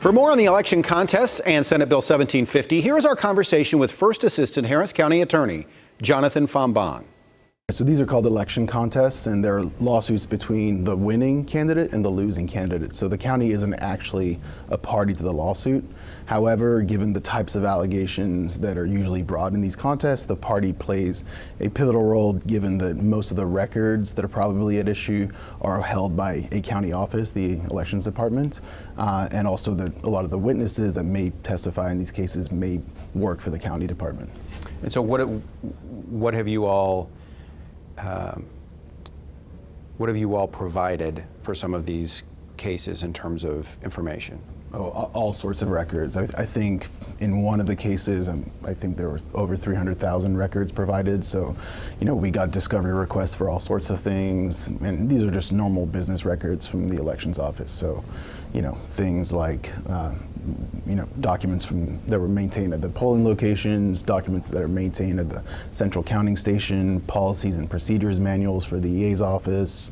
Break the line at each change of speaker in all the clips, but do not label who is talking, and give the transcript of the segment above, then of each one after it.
For more on the election contest and Senate Bill 1750, here is our conversation with First Assistant Harris County Attorney Jonathan Fombonne.
So these are called election contests, and they're lawsuits between the winning candidate and the losing candidate. So the county isn't actually a party to the lawsuit. However, given the types of allegations that are usually brought in these contests, the party plays a pivotal role, given that most of the records that are probably at issue are held by a county office, the elections department, and also that a lot of the witnesses that may testify in these cases may work for the county department.
And so what have you all provided for some of these cases in terms of information?
Oh, all sorts of records. I think in one of the cases, I think there were over 300,000 records provided. So, we got discovery requests for all sorts of things, and these are just normal business records from the elections office. So, things like, documents that were maintained at the polling locations, documents that are maintained at the central counting station, policies and procedures manuals for the EA's office,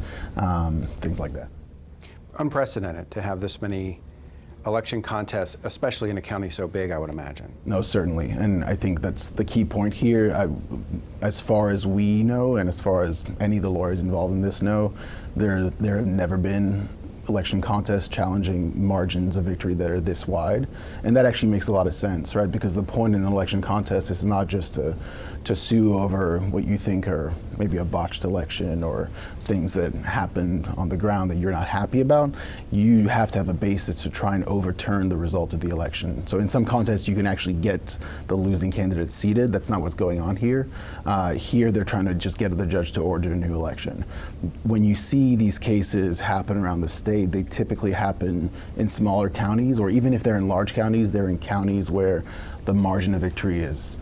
things like that.
Unprecedented to have this many election contests, especially in a county so big, I would imagine.
No, certainly, and I think that's the key point here. As far as we know, and as far as any of the lawyers involved in this know, there have never been election contests challenging margins of victory that are this wide, and that actually makes a lot of sense, right? Because the point in an election contest is not just to sue over what you think are maybe a botched election or things that happened on the ground that you're not happy about. You have to have a basis to try and overturn the result of the election. So in some contests, you can actually get the losing candidate seated. That's not what's going on here. Here, they're trying to just get the judge to order a new election. When you see these cases happen around the state, they typically happen in smaller counties, or even if they're in large counties, they're in counties where the margin of victory is,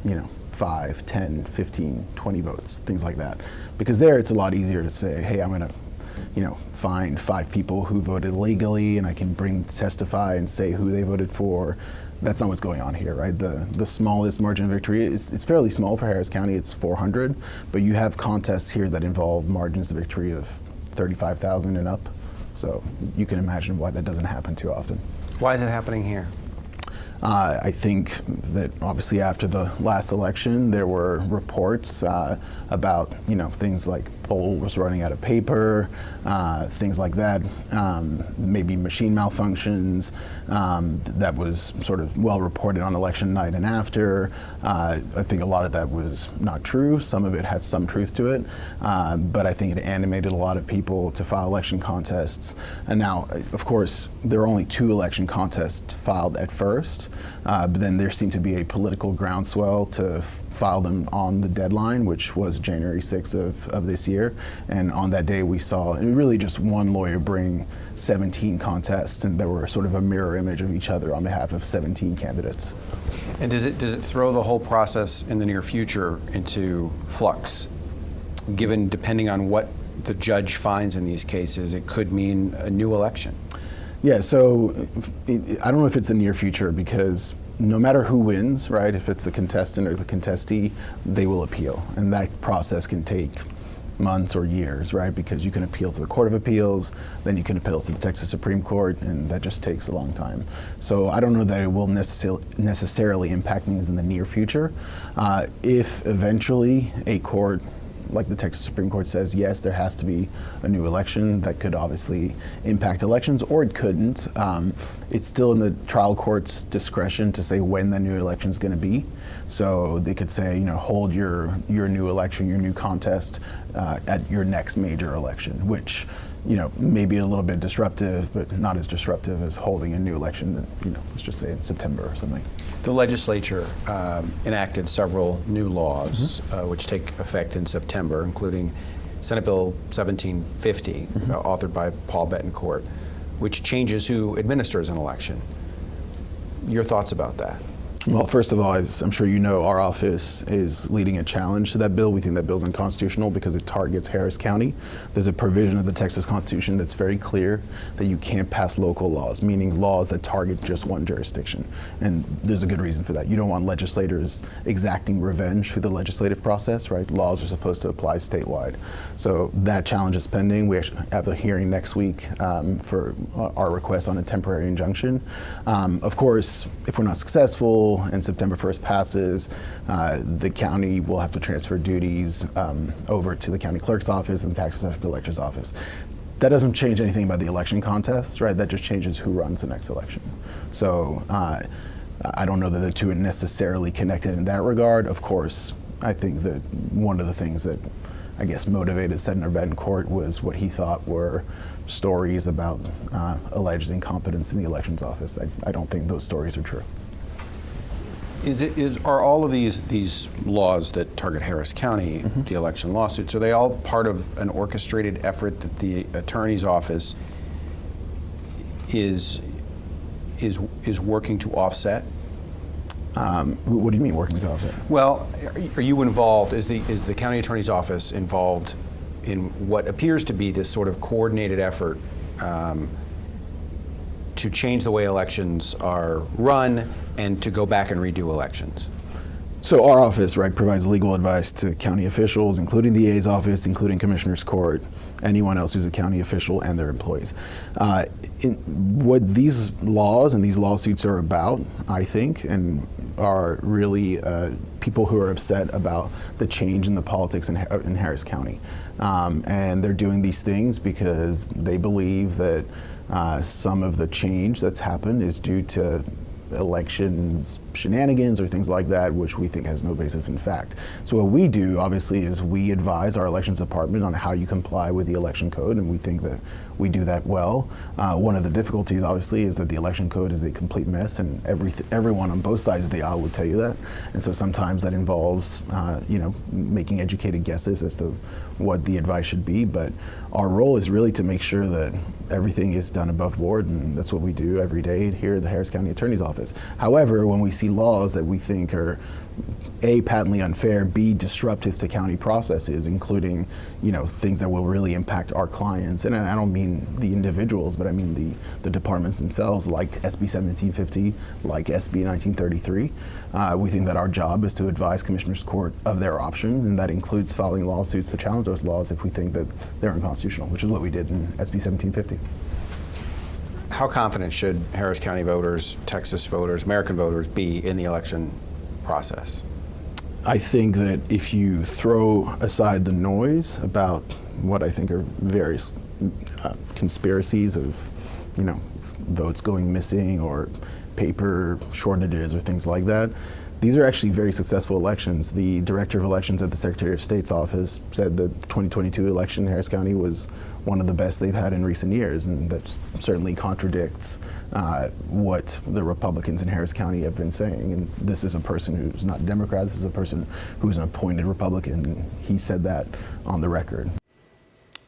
5, 10, 15, 20 votes, things like that. Because there it's a lot easier to say, hey, I'm gonna, find 5 people who voted legally, and I can testify and say who they voted for. That's not what's going on here, right? The smallest margin of victory is fairly small for Harris County, it's 400, but you have contests here that involve margins of victory of 35,000 and up. So you can imagine why that doesn't happen too often.
Why is it happening here?
I think that obviously after the last election, there were reports about things like poll was running out of paper, things like that, maybe machine malfunctions. That was sort of well reported on election night and after. I think a lot of that was not true. Some of it had some truth to it, but I think it animated a lot of people to file election contests. And now, of course, there are only 2 election contests filed at first. But then there seemed to be a political groundswell to file them on the deadline, which was January 6th of this year. And on that day, we saw really just one lawyer bring 17 contests, and they were sort of a mirror image of each other on behalf of 17 candidates.
And does it throw the whole process in the near future into flux? Given, depending on what the judge finds in these cases, it could mean a new election.
Yeah, so I don't know if it's the near future, because no matter who wins, right, if it's the contestant or the contestee, they will appeal. And that process can take months or years, right, because you can appeal to the Court of Appeals, then you can appeal to the Texas Supreme Court, and that just takes a long time. So I don't know that it will necessarily impact things in the near future. If eventually a court like the Texas Supreme Court says, yes, there has to be a new election, that could obviously impact elections, or it couldn't. It's still in the trial court's discretion to say when the new election is going to be. So they could say, hold your new election, your new contest at your next major election, which may be a little bit disruptive, but not as disruptive as holding a new election that, let's just say in September or something.
The legislature enacted several new laws which take effect in September, including Senate Bill 1750, authored by Paul Bettencourt, which changes who administers an election. Your thoughts about that?
Well, first of all, as I'm sure you know, our office is leading a challenge to that bill. We think that bill's unconstitutional because it targets Harris County. There's a provision of the Texas Constitution that's very clear that you can't pass local laws, meaning laws that target just one jurisdiction. And there's a good reason for that. You don't want legislators exacting revenge through the legislative process, right? Laws are supposed to apply statewide. So that challenge is pending. We actually have a hearing next week for our request on a temporary injunction. Of course, if we're not successful, and September 1st passes, the county will have to transfer duties over to the county clerk's office and the tax assessor collector's office. That doesn't change anything about the election contest, right? That just changes who runs the next election. So I don't know that the two are necessarily connected in that regard. Of course, I think that one of the things that I guess motivated Senator Betancourt was what he thought were stories about alleged incompetence in the elections office. I don't think those stories are true.
Are all of these laws that target Harris County, the election lawsuits, are they all part of an orchestrated effort that the attorney's office is working to offset?
What do you mean working to offset?
Well, are you involved? Is the county attorney's office involved in what appears to be this sort of coordinated effort to change the way elections are run and to go back and redo elections?
So our office, right, provides legal advice to county officials, including the AA's office, including Commissioner's Court, anyone else who's a county official and their employees. What these laws and these lawsuits are about, I think, and are really people who are upset about the change in the politics in Harris County. And they're doing these things because they believe that some of the change that's happened is due to elections shenanigans or things like that, which we think has no basis in fact. So what we do, obviously, is we advise our elections department on how you comply with the election code, and we think that we do that well. One of the difficulties, obviously, is that the election code is a complete mess, and everyone on both sides of the aisle would tell you that. And so sometimes that involves, making educated guesses as to what the advice should be. But our role is really to make sure that everything is done above board, and that's what we do every day here at the Harris County Attorney's Office. However, when we see laws that we think are A, patently unfair, B, disruptive to county processes, including, things that will really impact our clients, and I don't mean the individuals, but I mean the departments themselves, like SB 1750, like SB 1933. We think that our job is to advise Commissioner's Court of their options, and that includes filing lawsuits to challenge those laws if we think that they're unconstitutional, which is what we did in SB 1750.
How confident should Harris County voters, Texas voters, American voters be in the election process?
I think that if you throw aside the noise about what I think are various conspiracies of, votes going missing or paper shortages or things like that, these are actually very successful elections. The Director of Elections at the Secretary of State's office said the 2022 election in Harris County was one of the best they've had in recent years, and that certainly contradicts what the Republicans in Harris County have been saying. And this is a person who's not a Democrat, this is a person who's an appointed Republican, and he said that on the record.